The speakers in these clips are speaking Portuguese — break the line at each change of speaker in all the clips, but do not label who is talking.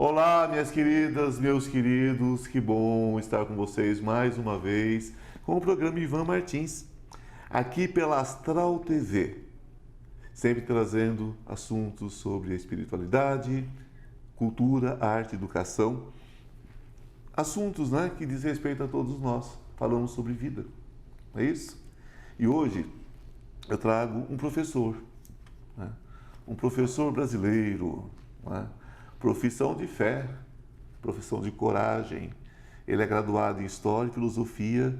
Olá, minhas queridas, meus queridos, que bom estar com vocês mais uma vez com o programa Ivan Martins, aqui pela Astral TV, sempre trazendo assuntos sobre a espiritualidade, cultura, arte, educação, assuntos, que diz respeito a todos nós. Falamos sobre vida, não é isso? E hoje eu trago um professor, um professor brasileiro, profissão de fé, profissão de coragem. Ele é graduado em História e Filosofia,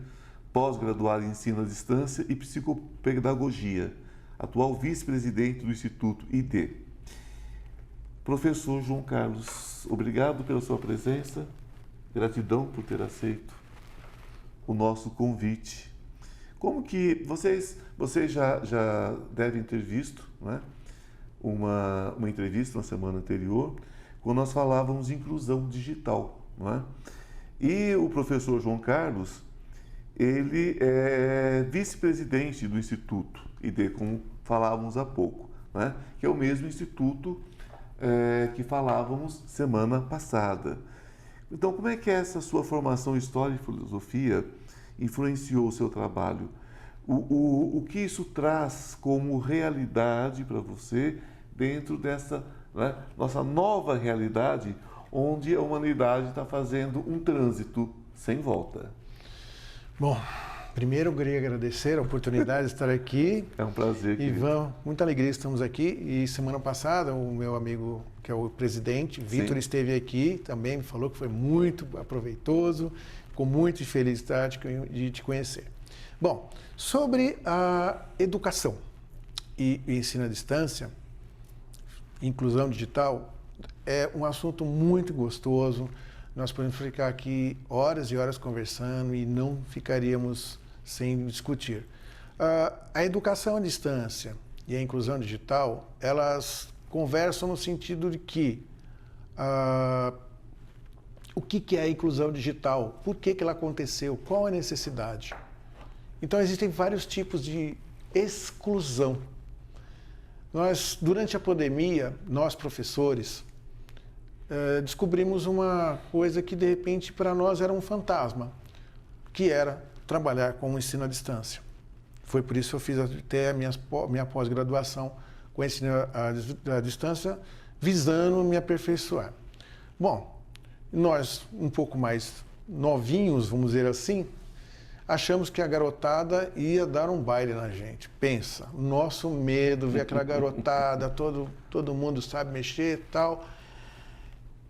pós-graduado em Ensino à Distância e Psicopedagogia, atual vice-presidente do Instituto ID. Professor João Carlos, obrigado pela sua presença, gratidão por ter aceito o nosso convite. Como que vocês já devem ter visto, uma entrevista na semana anterior, quando nós falávamos de inclusão digital, E o professor João Carlos, ele é vice-presidente do Instituto ID, como falávamos há pouco, que é o mesmo instituto que falávamos semana passada. Então, como é que essa sua formação em História e Filosofia influenciou o seu trabalho? O que isso traz como realidade para você dentro dessa nossa nova realidade, onde a humanidade está fazendo um trânsito sem volta?
Bom, primeiro eu queria agradecer a oportunidade de estar aqui.
É um prazer, querido.
Ivan, muita alegria, estamos aqui. E semana passada, o meu amigo, que é o presidente, Vitor, esteve aqui também, me falou que foi muito aproveitoso, com muita felicidade de te conhecer. Bom, sobre a educação e ensino à distância, inclusão digital, é um assunto muito gostoso. Nós podemos ficar aqui horas e horas conversando e não ficaríamos sem discutir. A educação à distância e a inclusão digital, elas conversam no sentido de que o que é a inclusão digital? Por que ela aconteceu? Qual a necessidade? Então, existem vários tipos de exclusão. Durante a pandemia, nós professores, descobrimos uma coisa que, de repente, para nós era um fantasma, que era trabalhar com o ensino à distância. Foi por isso que eu fiz até a minha pós-graduação com ensino à distância, visando me aperfeiçoar. Bom, nós, um pouco mais novinhos, vamos dizer assim, achamos que a garotada ia dar um baile na gente. Pensa, nosso medo, ver aquela garotada, todo mundo sabe mexer e tal.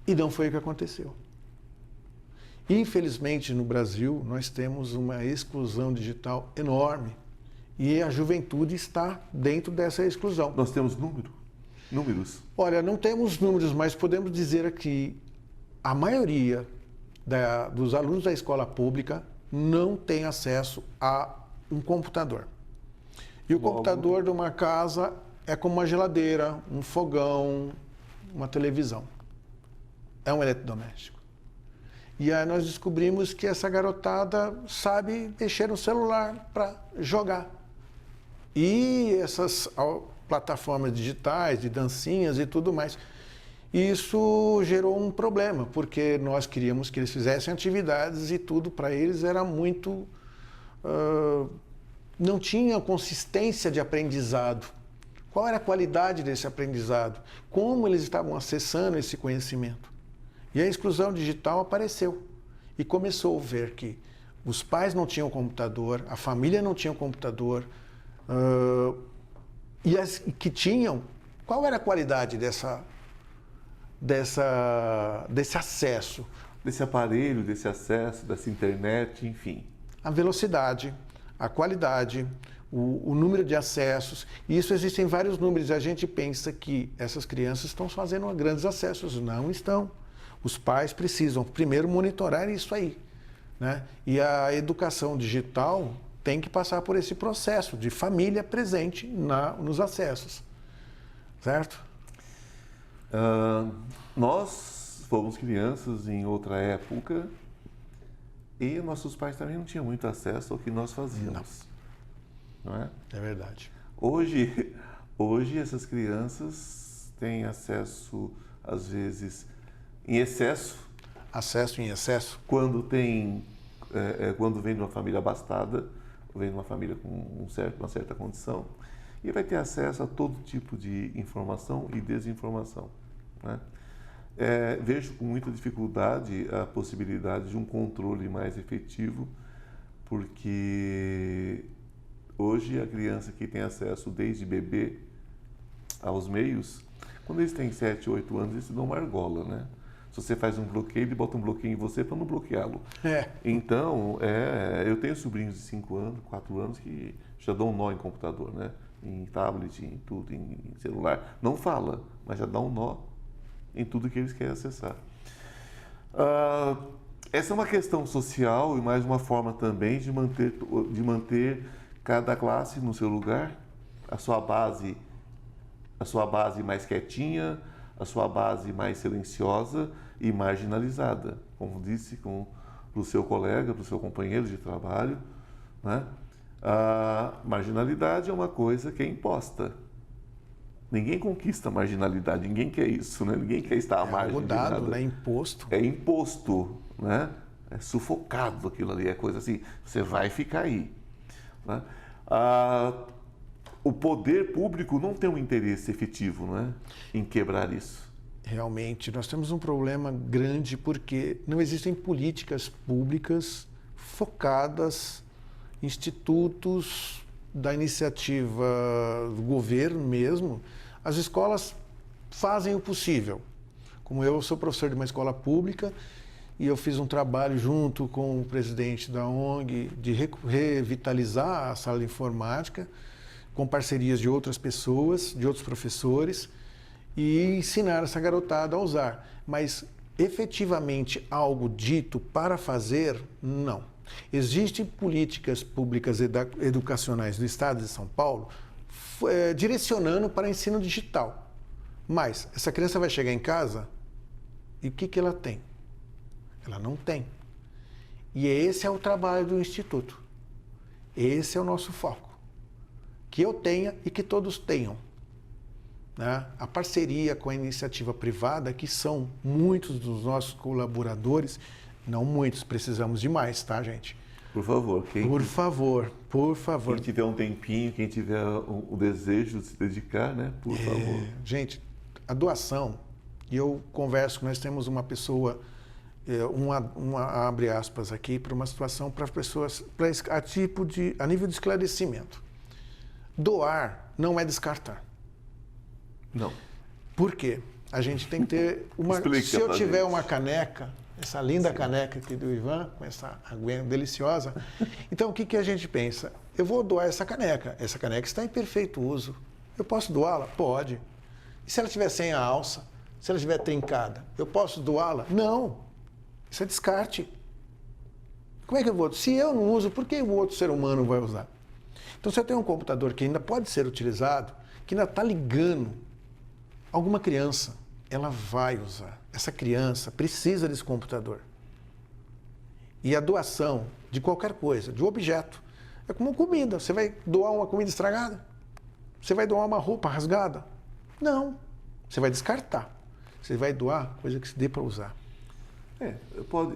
E não foi o que aconteceu. Infelizmente, no Brasil, nós temos uma exclusão digital enorme. E a juventude está dentro dessa exclusão.
Nós temos números?
Olha, não temos números, mas podemos dizer que a maioria dos alunos da escola pública não tem acesso a um computador. E o computador de uma casa é como uma geladeira, um fogão, uma televisão. É um eletrodoméstico. E aí nós descobrimos que essa garotada sabe mexer no celular para jogar. E essas plataformas digitais, de dancinhas e tudo mais. Isso gerou um problema, porque nós queríamos que eles fizessem atividades e tudo para eles era muito... não tinha consistência de aprendizado. Qual era a qualidade desse aprendizado? Como eles estavam acessando esse conhecimento? E a exclusão digital apareceu. E começou a ver que os pais não tinham computador, a família não tinha computador, e as que tinham, qual era a qualidade desse acesso?
Desse aparelho, desse acesso, dessa internet, enfim.
A velocidade, a qualidade, o número de acessos. E isso existem vários números. A gente pensa que essas crianças estão fazendo grandes acessos. Não estão. Os pais precisam primeiro monitorar isso aí, E a educação digital tem que passar por esse processo de família presente nos acessos. Certo?
Nós fomos crianças em outra época e nossos pais também não tinham muito acesso ao que nós fazíamos. Não é?
É verdade.
Hoje essas crianças têm acesso, às vezes, em excesso.
Acesso em excesso.
Quando quando vem de uma família abastada, vem de uma família com uma certa condição, e vai ter acesso a todo tipo de informação e desinformação, né? Vejo com muita dificuldade a possibilidade de um controle mais efetivo, porque hoje a criança que tem acesso desde bebê aos meios, quando eles têm 7, 8 anos, eles se dão uma argola, né? Se você faz um bloqueio, ele bota um bloqueio em você para não bloqueá-lo. Então, eu tenho sobrinhos de 5 anos, 4 anos que já dão um nó em computador, né? Em tablet, em tudo, em celular. Não fala, mas já dá um nó em tudo que eles querem acessar. Essa é uma questão social e mais uma forma também de manter cada classe no seu lugar, a sua base mais quietinha, a sua base mais silenciosa e marginalizada, como disse para o seu colega, para o seu companheiro de trabalho, né? A marginalidade é uma coisa que é imposta. Ninguém conquista a marginalidade, ninguém quer isso, né? Ninguém quer estar à margem de nada.
Mudado, né? Imposto.
É imposto, né? É sufocado aquilo ali, é coisa assim, você vai ficar aí, né? O poder público não tem um interesse efetivo, né, em quebrar isso.
Realmente, nós temos um problema grande porque não existem políticas públicas focadas, institutos da iniciativa do governo mesmo. As escolas fazem o possível. Como eu sou professor de uma escola pública e eu fiz um trabalho junto com o presidente da ONG de revitalizar a sala de informática, com parcerias de outras pessoas, de outros professores, e ensinar essa garotada a usar. Mas, efetivamente, algo dito para fazer, não. Existem políticas públicas educacionais do Estado de São Paulo direcionando para ensino digital. Mas, essa criança vai chegar em casa e o que ela tem? Ela não tem. E esse é o trabalho do Instituto. Esse é o nosso foco. Que eu tenha e que todos tenham, né? A parceria com a iniciativa privada, que são muitos dos nossos colaboradores, não muitos, precisamos de mais, tá, gente?
Por favor.
Por favor.
Quem tiver um tempinho, quem tiver o desejo de se dedicar, né? Por favor. Gente,
a doação, e eu converso, nós temos uma pessoa, abre aspas aqui, para uma situação para as pessoas, a nível de esclarecimento. Doar não é descartar.
Não.
Por quê? A gente tem que ter uma... Se eu tiver uma caneca, essa linda caneca aqui do Ivan, com essa aguinha deliciosa, então o que a gente pensa? Eu vou doar essa caneca. Essa caneca está em perfeito uso. Eu posso doá-la? Pode. E se ela estiver sem a alça? Se ela estiver trincada? Eu posso doá-la? Não. Isso é descarte. Como é que eu vou? Se eu não uso, por que o outro ser humano vai usar? Então, se eu tenho um computador que ainda pode ser utilizado, que ainda está ligando alguma criança, ela vai usar. Essa criança precisa desse computador. E a doação de qualquer coisa, de um objeto, é como comida. Você vai doar uma comida estragada? Você vai doar uma roupa rasgada? Não. Você vai descartar. Você vai doar coisa que se dê para usar.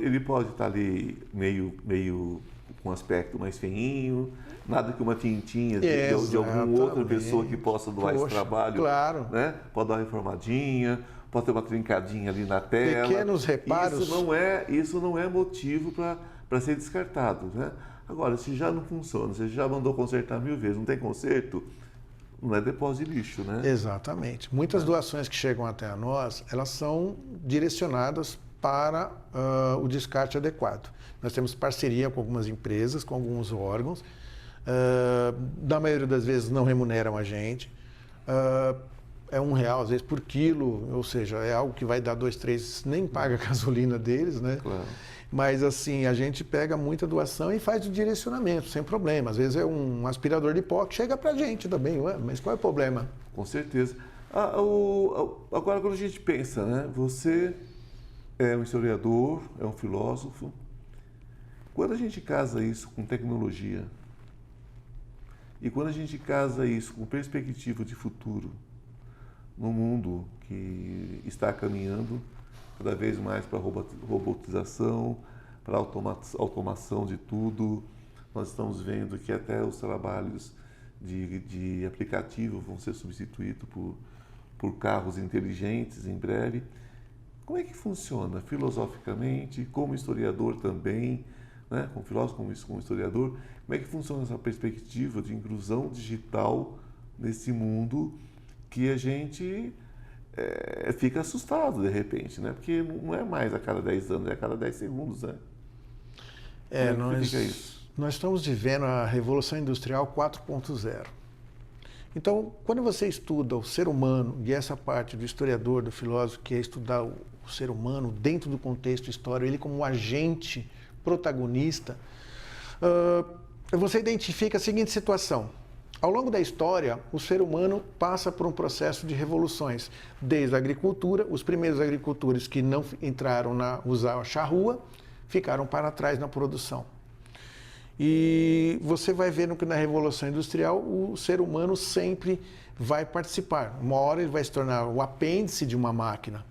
Ele pode estar ali meio com aspecto mais feinho, nada que uma tintinha de alguma outra pessoa que possa doar esse trabalho.
Claro.
Né? Pode dar uma informadinha, pode ter uma trincadinha ali na tela.
Pequenos reparos.
Isso não é motivo para ser descartado. Né? Agora, se já não funciona, você já mandou consertar 1000 vezes, não tem conserto, não é depósito de lixo, né?
Exatamente. Muitas doações que chegam até nós, elas são direcionadas para o descarte adequado. Nós temos parceria com algumas empresas, com alguns órgãos, na maioria das vezes não remuneram a gente, é R$1 às vezes por quilo, ou seja, é algo que vai dar 2, 3, nem paga a gasolina deles, né?
Claro.
Mas assim, a gente pega muita doação e faz o direcionamento, sem problema. Às vezes é um aspirador de pó que chega pra gente também, ué, mas qual é o problema?
Com certeza. Agora, quando a gente pensa, né? Você é um historiador, é um filósofo. Quando a gente casa isso com tecnologia e quando a gente casa isso com perspectiva de futuro, num mundo que está caminhando cada vez mais para a robotização, para a automação de tudo. Nós estamos vendo que até os trabalhos de aplicativo vão ser substituídos por carros inteligentes em breve. Como é que funciona filosoficamente, como historiador também, né? Como filósofo, como historiador, como é que funciona essa perspectiva de inclusão digital nesse mundo que a gente fica assustado de repente, né? Porque não é mais a cada 10 anos, é a cada 10 segundos, né?
Nós estamos vivendo a Revolução Industrial 4.0. Então, quando você estuda o ser humano, e essa parte do historiador, do filósofo, que é estudar o ser humano dentro do contexto histórico, ele como um agente protagonista, você identifica a seguinte situação. Ao longo da história, o ser humano passa por um processo de revoluções. Desde a agricultura, os primeiros agricultores que não entraram a usar a charrua, ficaram para trás na produção. E você vai vendo que na Revolução Industrial o ser humano sempre vai participar. Uma hora ele vai se tornar o apêndice de uma máquina.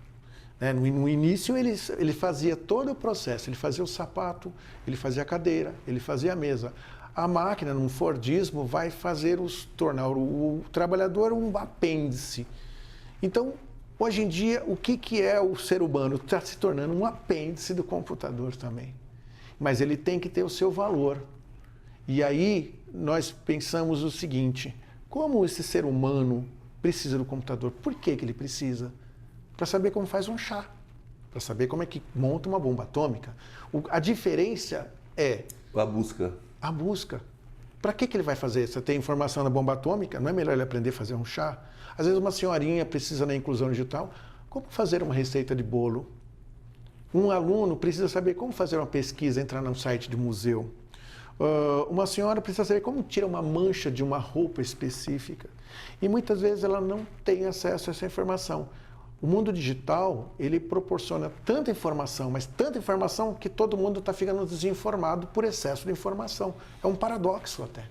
No início ele fazia todo o processo, ele fazia o sapato, ele fazia a cadeira, ele fazia a mesa. A máquina, no Fordismo, vai tornar o trabalhador um apêndice. Então, hoje em dia, o que é o ser humano? Está se tornando um apêndice do computador também. Mas ele tem que ter o seu valor. E aí nós pensamos o seguinte: como esse ser humano precisa do computador? Por que ele precisa? Para saber como faz um chá, para saber como é que monta uma bomba atômica. A diferença é
a busca.
A busca. Para que ele vai fazer? Você tem informação na bomba atômica? Não é melhor ele aprender a fazer um chá? Às vezes uma senhorinha precisa na inclusão digital. Como fazer uma receita de bolo? Um aluno precisa saber como fazer uma pesquisa, entrar num site de museu. Uma senhora precisa saber como tira uma mancha de uma roupa específica. E muitas vezes ela não tem acesso a essa informação. O mundo digital, ele proporciona tanta informação, mas tanta informação que todo mundo está ficando desinformado por excesso de informação. É um paradoxo até.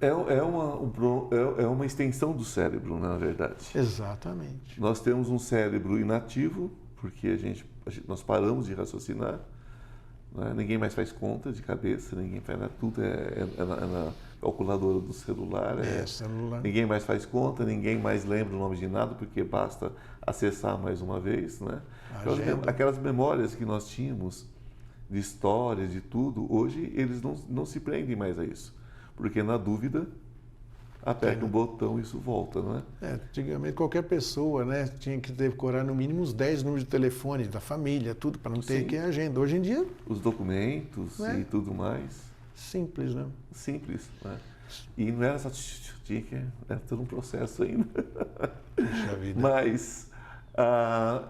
É uma extensão do cérebro, na verdade.
Exatamente.
Nós temos um cérebro inativo, porque nós paramos de raciocinar. Né? Ninguém mais faz conta de cabeça, ninguém faz nada, tudo é na calculadora do celular.
Celular.
Ninguém mais faz conta, ninguém mais lembra o nome de nada, porque basta acessar mais uma vez. Né? Aquelas memórias que nós tínhamos de histórias, de tudo, hoje eles não se prendem mais a isso. Porque na dúvida, aperta um botão e isso volta, não é?
Antigamente qualquer pessoa, né, tinha que decorar no mínimo uns 10 números de telefone da família, tudo, para não ter que agenda. Hoje em dia...
Os documentos e tudo mais.
Simples, né?
Simples, né? E não era só... Tinha que... Era todo um processo ainda.
Puxa vida.
Mas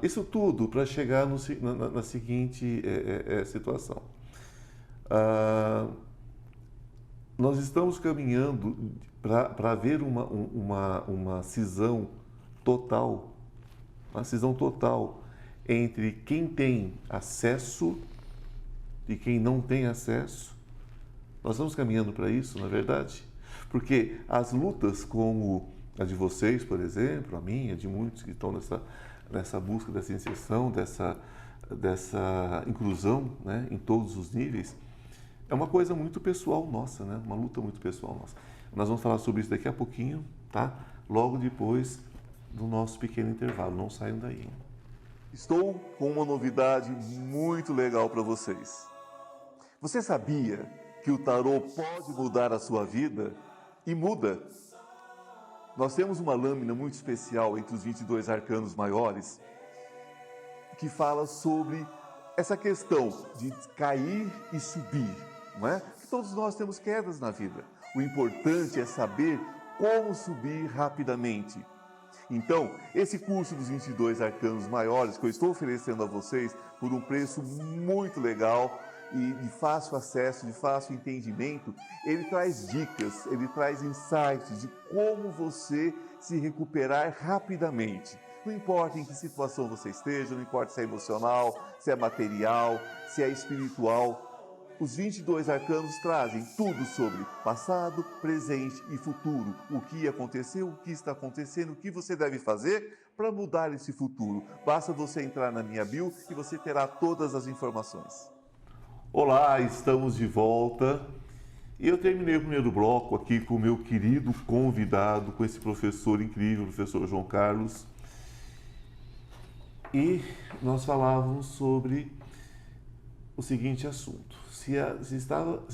isso tudo para chegar na seguinte situação. Nós estamos caminhando para haver uma cisão total, entre quem tem acesso e quem não tem acesso. Nós estamos caminhando para isso, na verdade, porque as lutas como a de vocês, por exemplo, a minha, de muitos que estão nessa busca dessa inserção, dessa inclusão, né, em todos os níveis, é uma coisa muito pessoal nossa, né? Uma luta muito pessoal nossa. Nós vamos falar sobre isso daqui a pouquinho, tá? Logo depois do nosso pequeno intervalo. Não saiam daí. Estou com uma novidade muito legal para vocês. Você sabia que o tarô pode mudar a sua vida? E muda. Nós temos uma lâmina muito especial entre os 22 arcanos maiores que fala sobre essa questão de cair e subir. Não é? Que todos nós temos quedas na vida. O importante é saber como subir rapidamente. Então, esse curso dos 22 arcanos maiores que eu estou oferecendo a vocês por um preço muito legal e de fácil acesso, de fácil entendimento, ele traz dicas, ele traz insights de como você se recuperar rapidamente. Não importa em que situação você esteja, não importa se é emocional, se é material, se é espiritual, Os 22 arcanos trazem tudo sobre passado, presente e futuro. O que aconteceu, o que está acontecendo, o que você deve fazer para mudar esse futuro. Basta você entrar na minha bio e você terá todas as informações. Olá, estamos de volta. E eu terminei o primeiro bloco aqui com o meu querido convidado, com esse professor incrível, o professor João Carlos. E nós falávamos sobre o seguinte assunto. Se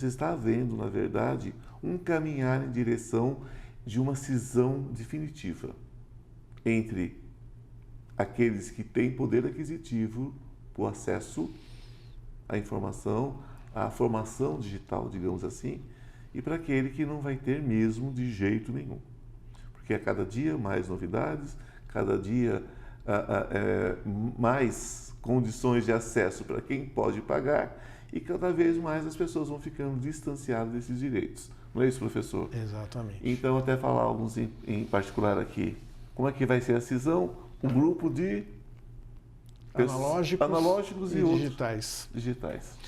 está havendo, na verdade, um caminhar em direção de uma cisão definitiva entre aqueles que têm poder aquisitivo, o acesso à informação, à formação digital, digamos assim, e para aquele que não vai ter mesmo de jeito nenhum. Porque a cada dia mais novidades, cada dia mais condições de acesso para quem pode pagar, e cada vez mais as pessoas vão ficando distanciadas desses direitos. Não é isso, professor?
Exatamente.
Então, até falar alguns em particular aqui. Como é que vai ser a cisão? Um grupo de analógicos e
digitais.
Digitais.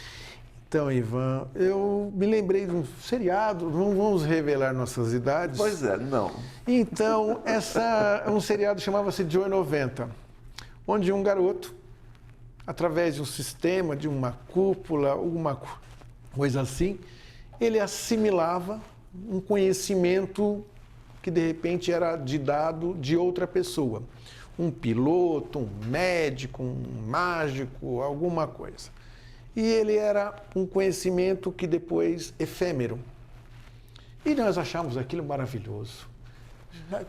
Então, Ivan, eu me lembrei de um seriado, não vamos revelar nossas idades.
Pois é, não.
Então, um seriado chamava-se Joey 90, onde um garoto, através de um sistema, de uma cúpula, alguma coisa assim, ele assimilava um conhecimento que de repente era dado de outra pessoa. Um piloto, um médico, um mágico, alguma coisa. E ele era um conhecimento que depois efêmero. E nós achamos aquilo maravilhoso.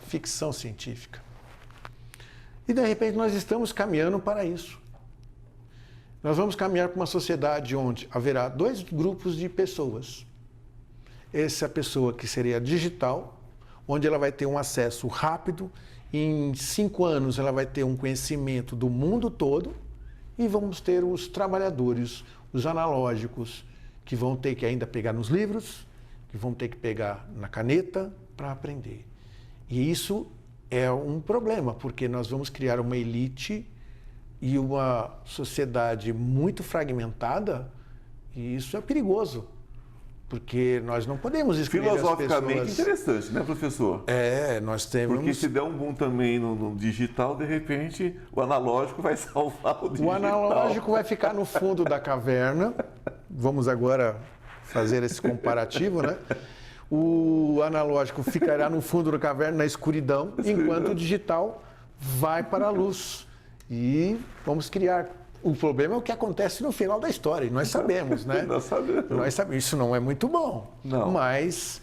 Ficção científica. E de repente nós estamos caminhando para isso. Nós vamos caminhar para uma sociedade onde haverá dois grupos de pessoas. Essa pessoa que seria digital, onde ela vai ter um acesso rápido, em 5 anos ela vai ter um conhecimento do mundo todo, e vamos ter os trabalhadores, os analógicos, que vão ter que ainda pegar nos livros, que vão ter que pegar na caneta para aprender. E isso é um problema, porque nós vamos criar uma elite e uma sociedade muito fragmentada, e isso é perigoso, porque nós não podemos excluir as pessoas.
Filosoficamente interessante, né, professor?
Nós temos...
Porque se der um boom também no digital, de repente o analógico vai salvar o digital.
O analógico vai ficar no fundo da caverna. Vamos agora fazer esse comparativo, né? O analógico ficará no fundo da caverna, na escuridão, enquanto o digital vai para a luz. E vamos criar. O problema é o que acontece no final da história, e nós sabemos, né?
Nós sabemos.
Isso não é muito bom.
Não.
Mas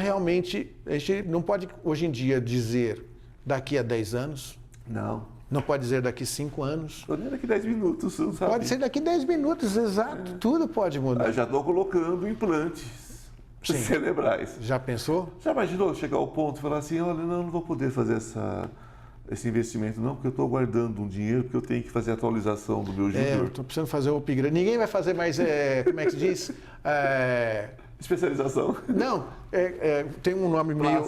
realmente a gente não pode hoje em dia dizer daqui a 10 anos.
Não.
Não pode dizer daqui 5 anos.
Ou nem daqui 10 minutos, você não sabe.
Pode ser daqui 10 minutos, exato. Tudo pode mudar.
Eu já estou colocando implantes cerebrais.
Já pensou?
Já imaginou chegar ao ponto e falar assim, olha, não vou poder fazer esse investimento não, porque eu estou guardando um dinheiro, porque eu tenho que fazer a atualização do meu Júnior.
Estou precisando fazer um upgrade. Ninguém vai fazer mais, como é que se diz?
Especialização?
Não, tem um nome meio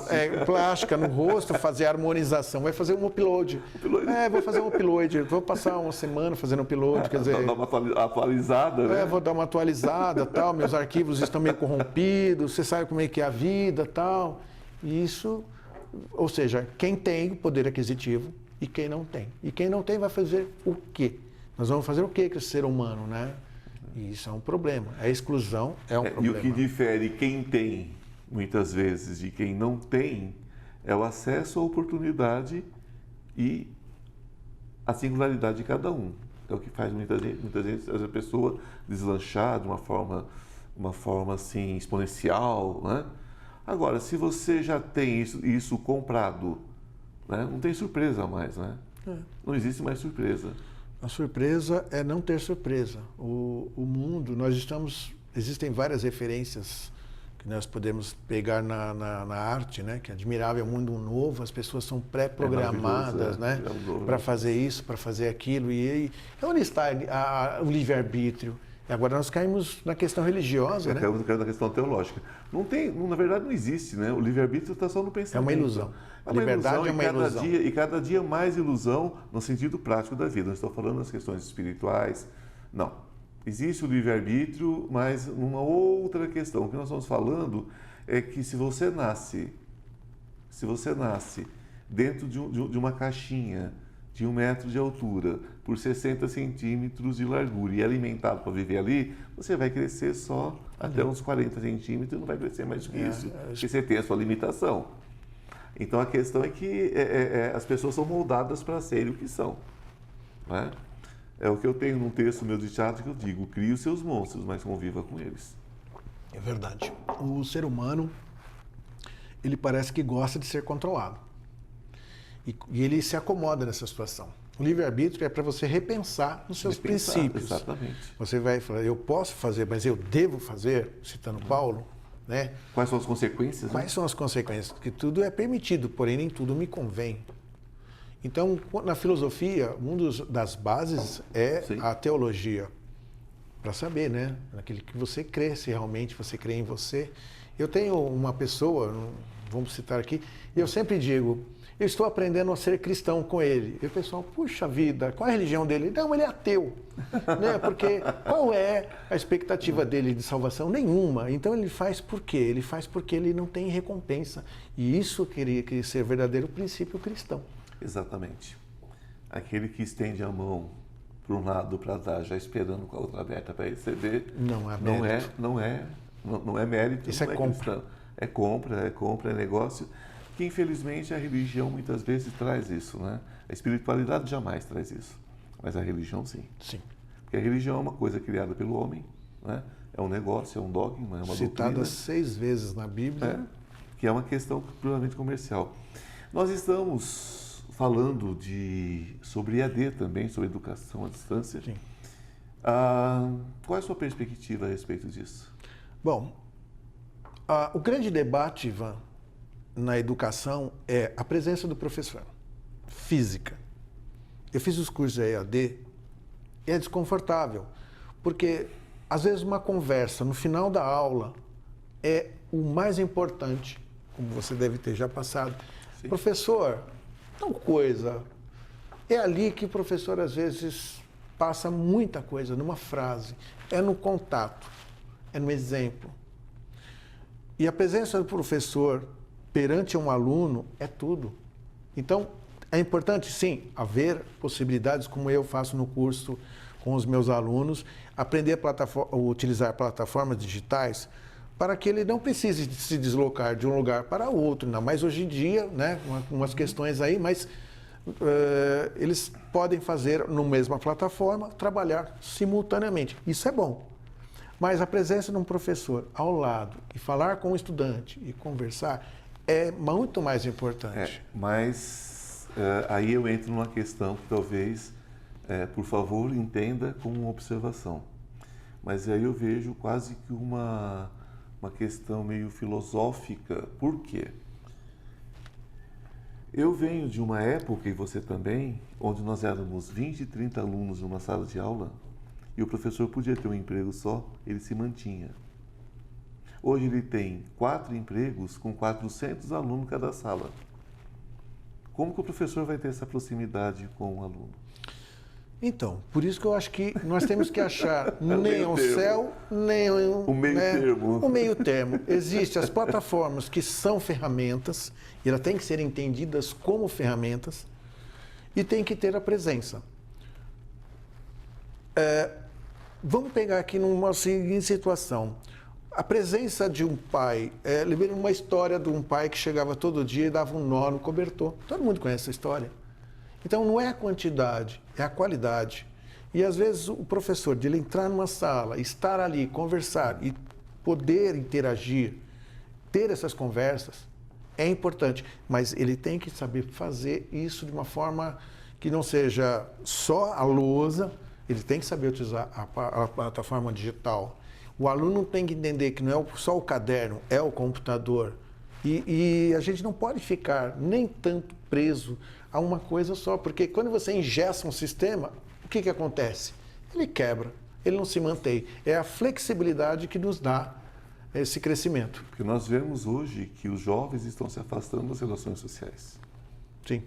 plástica no rosto, fazer harmonização. Vai fazer um upload. Vou fazer um upload. Vou passar uma semana fazendo um upload, quer dizer...
Dar uma atualizada, né?
Vou dar uma atualizada, tal. Meus arquivos estão meio corrompidos, você sabe como é que é a vida, tal. Isso... Ou seja, quem tem poder aquisitivo e quem não tem. E quem não tem vai fazer o quê? Nós vamos fazer o quê com esse ser humano, né? E isso é um problema. A exclusão é um problema.
E o que difere quem tem, muitas vezes, de quem não tem, é o acesso à oportunidade e a singularidade de cada um. É o que faz muitas vezes a pessoa deslanchar de uma forma assim, exponencial, né? Agora, se você já tem isso comprado, né, não tem surpresa mais, né? Não existe mais surpresa.
A surpresa é não ter surpresa. O mundo, existem várias referências que nós podemos pegar na arte, né? Que é admirável, é um mundo novo, as pessoas são pré-programadas, né? Para fazer isso, para fazer aquilo. E onde está o livre-arbítrio? E agora nós caímos na questão religiosa, né?
Caímos na questão teológica. Na verdade não existe, né? O livre-arbítrio está só no pensamento.
É uma ilusão.
A liberdade
é uma ilusão.
E cada dia mais ilusão no sentido prático da vida. Não estou falando das questões espirituais. Não. existe o livre-arbítrio, mas uma outra questão. O que nós estamos falando é que se você nasce dentro de uma caixinha de 1 metro de altura por 60 centímetros de largura e alimentado para viver ali, você vai crescer só até uns 40 centímetros e não vai crescer mais do que isso, porque você tem a sua limitação. Então a questão é que as pessoas são moldadas para serem o que são. Né? É o que eu tenho num texto meu de teatro que eu digo: crie os seus monstros, mas conviva com eles.
É verdade. O ser humano, ele parece que gosta de ser controlado. E ele se acomoda nessa situação. O livre-arbítrio é para você repensar nos seus princípios.
Exatamente.
Você vai falar, eu posso fazer, mas eu devo fazer, citando Paulo, né?
Quais são as consequências?
Quais são as consequências? Que tudo é permitido, porém nem tudo me convém. Então, na filosofia, uma das bases é a teologia. Para saber, né? Naquilo que você crê, se realmente você crê em você. Eu tenho uma pessoa, vamos citar aqui, e eu sempre digo, eu estou aprendendo a ser cristão com ele. E o pessoal, puxa vida, qual é a religião dele? Não, ele é ateu. Né? Porque qual é a expectativa dele de salvação? Nenhuma. Então ele faz por quê? Ele faz porque ele não tem recompensa. E isso queria ser verdadeiro princípio cristão.
Exatamente. Aquele que estende a mão para um lado para dar, já esperando com a outra aberta para receber,
não é mérito.
Não é mérito,
isso
não
é compra.
Cristão. É compra, é negócio. Que infelizmente a religião muitas vezes traz isso, né? A espiritualidade jamais traz isso, mas a religião sim.
Sim.
Porque a religião é uma coisa criada pelo homem, né? É um negócio, é um dogma, é uma
citada
doutrina.
6 vezes na Bíblia.
Que é uma questão puramente comercial. Nós estamos falando sobre EAD também, sobre educação à distância.
Sim.
Qual é a sua perspectiva a respeito disso?
Bom, o grande debate, Ivan, na educação é a presença do professor. Física. Eu fiz os cursos de EAD e é desconfortável, porque às vezes uma conversa no final da aula é o mais importante, como você deve ter já passado. Sim. Professor, tal coisa. É ali que o professor às vezes passa muita coisa numa frase. É no contato, é no exemplo. E a presença do professor perante um aluno é tudo. Então, é importante, sim, haver possibilidades, como eu faço no curso com os meus alunos, aprender a utilizar plataformas digitais para que ele não precise se deslocar de um lugar para outro, ainda mais hoje em dia, né, umas questões aí, mas eles podem fazer, na mesma plataforma, trabalhar simultaneamente. Isso é bom. Mas a presença de um professor ao lado e falar com o estudante e conversar é muito mais importante.
Mas aí eu entro numa questão que talvez, por favor, entenda como uma observação. Mas aí eu vejo quase que uma questão meio filosófica. Por quê? Eu venho de uma época, e você também, onde nós éramos 20, 30 alunos numa sala de aula e o professor podia ter um emprego só, ele se mantinha. Hoje ele tem 4 empregos com 400 alunos em cada sala. Como que o professor vai ter essa proximidade com o aluno?
Então, por isso que eu acho que nós temos que achar nem ao céu, nem
o meio termo.
O meio termo. Existem as plataformas que são ferramentas, e elas têm que ser entendidas como ferramentas, e tem que ter a presença. Vamos pegar aqui numa seguinte situação. A presença de um pai, lembrei uma história de um pai que chegava todo dia e dava um nó no cobertor. Todo mundo conhece essa história. Então não é a quantidade, é a qualidade. E às vezes o professor, de ele entrar numa sala, estar ali, conversar e poder interagir, ter essas conversas, é importante. Mas ele tem que saber fazer isso de uma forma que não seja só a lousa, ele tem que saber utilizar a plataforma digital. O aluno tem que entender que não é só o caderno, é o computador. E a gente não pode ficar nem tanto preso a uma coisa só, porque quando você engessa um sistema, o que acontece? Ele quebra, ele não se mantém. É a flexibilidade que nos dá esse crescimento.
Porque nós vemos hoje que os jovens estão se afastando das relações sociais.
Sim.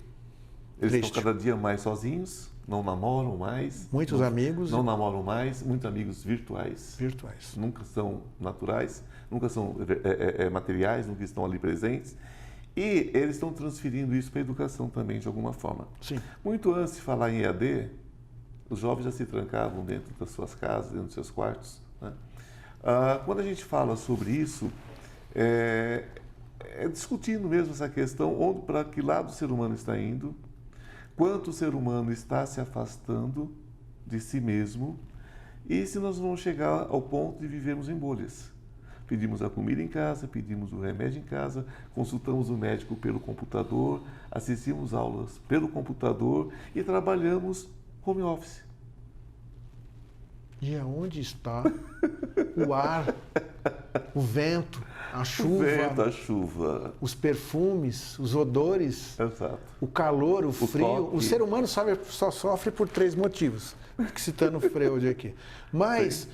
Eles estão cada dia mais sozinhos, não namoram mais.
Muitos amigos.
Não namoram mais, muitos amigos virtuais.
Virtuais.
Nunca são naturais, nunca são materiais, nunca estão ali presentes. E eles estão transferindo isso para a educação também, de alguma forma.
Sim.
Muito antes de falar em EAD, os jovens já se trancavam dentro das suas casas, dentro dos seus quartos, né? Quando a gente fala sobre isso, é discutindo mesmo essa questão, para que lado o ser humano está indo, quanto o ser humano está se afastando de si mesmo e se nós vamos chegar ao ponto de vivermos em bolhas. Pedimos a comida em casa, pedimos o remédio em casa, consultamos o médico pelo computador, assistimos aulas pelo computador e trabalhamos home office.
E aonde está o ar, o vento, a chuva,
O vento, a chuva,
os perfumes, os odores,
exato,
o calor, o frio?
toque.
O ser humano só sofre por 3 motivos, citando o Freud aqui. Mas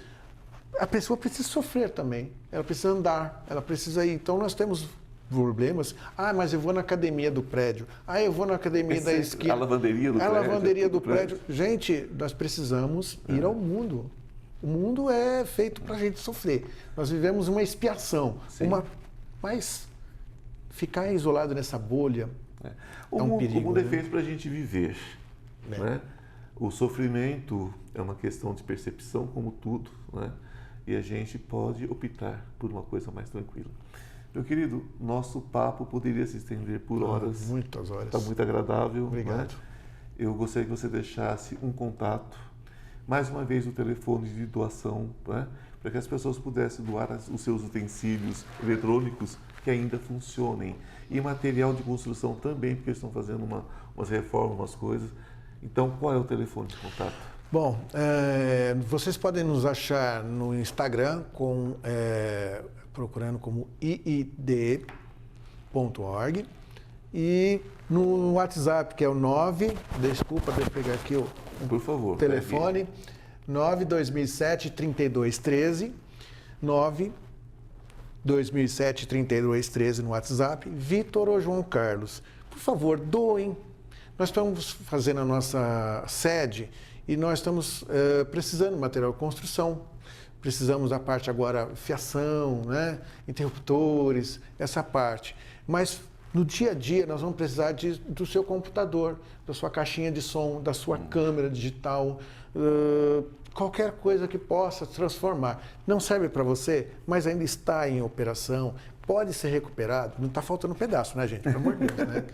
a pessoa precisa sofrer também, ela precisa andar, ela precisa ir. Então nós temos problemas. Mas eu vou na academia do prédio. Eu vou na academia da esquina.
A lavanderia do prédio.
A lavanderia do prédio. Gente, nós precisamos ir ao mundo. O mundo é feito para a gente sofrer. Nós vivemos uma expiação. Mas ficar isolado nessa bolha é um perigo.
O mundo é feito para a gente viver. Né? O sofrimento é uma questão de percepção, como tudo. Né? E a gente pode optar por uma coisa mais tranquila. Meu querido, nosso papo poderia se estender por horas.
Muitas horas.
Está muito agradável.
Obrigado.
Né? Eu gostaria que você deixasse um contato, mais uma vez o telefone de doação, né? Para que as pessoas pudessem doar os seus utensílios eletrônicos que ainda funcionem. E material de construção também, porque eles estão fazendo umas reformas, umas coisas. Então, qual é o telefone de contato?
Bom, vocês podem nos achar no Instagram procurando como iid.org e no WhatsApp, que é o 9, desculpa, deixa eu pegar aqui o
Por favor,
telefone, 9-2007-3213, 9-2007-3213 no WhatsApp, Vitor ou João Carlos. Por favor, doem. Nós estamos fazendo a nossa sede e nós estamos precisando de material de construção. Precisamos da parte agora, fiação, né? Interruptores, essa parte. Mas no dia a dia nós vamos precisar do seu computador, da sua caixinha de som, da sua câmera digital, qualquer coisa que possa transformar. Não serve para você, mas ainda está em operação, pode ser recuperado. Não está faltando pedaço, né, gente? Pelo amor de Deus, né?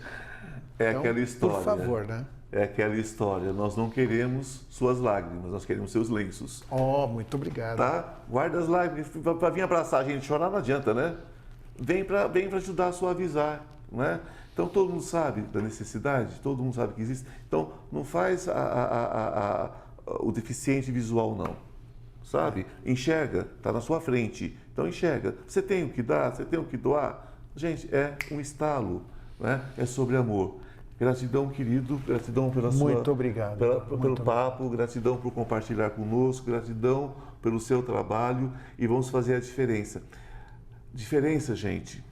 Então, aquela história.
Por favor, né?
É aquela história. Nós não queremos suas lágrimas, nós queremos seus lenços.
Muito obrigado.
Tá? Guarda as lágrimas. Para vir abraçar a gente, chorar não adianta, né? Vem para ajudar a suavizar, né? Então, todo mundo sabe da necessidade, todo mundo sabe que existe. Então, não faz o deficiente visual, não. Sabe? Enxerga, está na sua frente. Então, enxerga. Você tem o que dar, você tem o que doar. Gente, é um estalo, né? É sobre amor. Gratidão, querido, gratidão pela
Muito obrigado.
pelo papo, gratidão por compartilhar conosco, gratidão pelo seu trabalho e vamos fazer a diferença. Diferença, gente,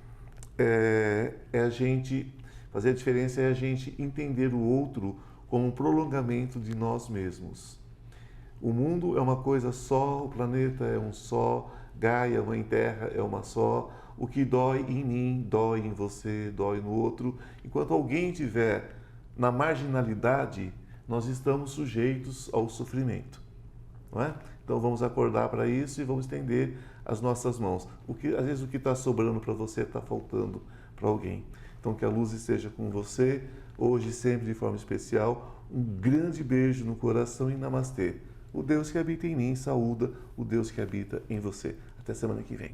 fazer a diferença é a gente entender o outro como um prolongamento de nós mesmos. O mundo é uma coisa só, o planeta é um só, Gaia, Mãe Terra, é uma só. O que dói em mim, dói em você, dói no outro. Enquanto alguém estiver na marginalidade, nós estamos sujeitos ao sofrimento. Não é? Então vamos acordar para isso e vamos estender as nossas mãos. Às vezes o que está sobrando para você está faltando para alguém. Então que a luz esteja com você, hoje sempre de forma especial. Um grande beijo no coração e namastê. O Deus que habita em mim saúda o Deus que habita em você. Até semana que vem.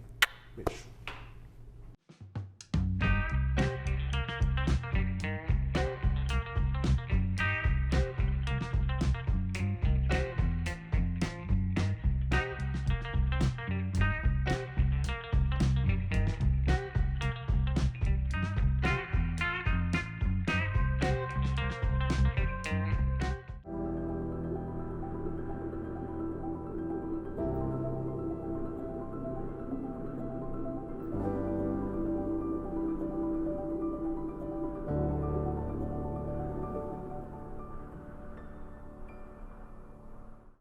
Beijo.